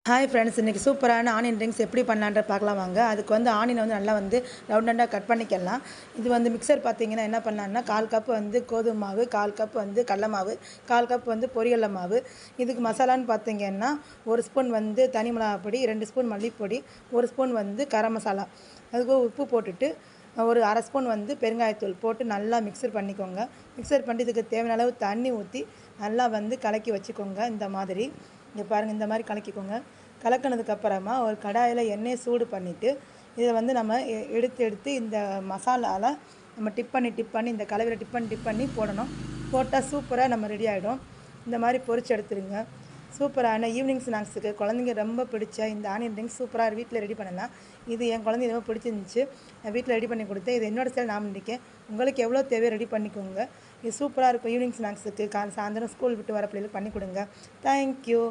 Hi friends, இன்றைக்கி சூப்பரான onion rings எப்படி பண்ணலான்ற பார்க்கலாம் வாங்க. அதுக்கு ஆனியனை நல்லா ரவுண்டாக கட் பண்ணிக்கலாம். இது மிக்சர் பார்த்தீங்கன்னா என்ன பண்ணலான்னா, 1/4 கப் கோதுமை மாவு, 1/4 கப் கடலை மாவு, 1/4 கப் பொரியல்ல மாவு. இதுக்கு மசாலான்னு பார்த்தீங்கன்னா 1 ஸ்பூன் தனி மிளகாய் பொடி, 2 ஸ்பூன் மல்லிப்பொடி, 1 ஸ்பூன் கரம் மசாலா, அதுக்கு உப்பு போட்டுட்டு ஒரு 1/2 ஸ்பூன் பெருங்காயத்தூள் போட்டு நல்லா மிக்சர் பண்ணிக்கோங்க. மிக்சர் பண்ணி இதுக்கு தேவையான அளவு தண்ணி ஊற்றி நல்லா கலக்கி வச்சுக்கோங்க. இந்த மாதிரி இங்கே பாருங்கள், இந்த மாதிரி கலக்கிக்கோங்க. கலக்கினதுக்கப்புறமா ஒரு கடாயில் எண்ணெயை சூடு பண்ணிவிட்டு இதை நம்ம எடுத்து இந்த மசாலாவில் நம்ம டிப் பண்ணி இந்த கலவையில் டிப் பண்ணி போடணும். போட்டால் சூப்பராக நம்ம ரெடி ஆகிடும். இந்த மாதிரி பொரிச்சு எடுத்துருங்க. சூப்பரான ஈவினிங் ஸ்நாக்ஸுக்கு குழந்தைங்க ரொம்ப பிடிச்ச இந்த ஆனியன் ரிங்ஸ் சூப்பராக வீட்டில் ரெடி பண்ணலாம். இது என் குழந்தைங்க ரொம்ப பிடிச்சிருந்துச்சு. நான் வீட்டில் ரெடி பண்ணி கொடுத்தேன். இது என்னோட ஸ்டைல் நான் பண்ணிக்கேன். உங்களுக்கு எவ்வளோ தேவையோ ரெடி பண்ணிக்கோங்க. இது சூப்பராக இருக்கும். ஈவினிங் ஸ்நாக்ஸுக்கு சாயந்தரம் ஸ்கூல் விட்டு வர பிள்ளைகளுக்கு பண்ணி கொடுங்க. தேங்க்யூ.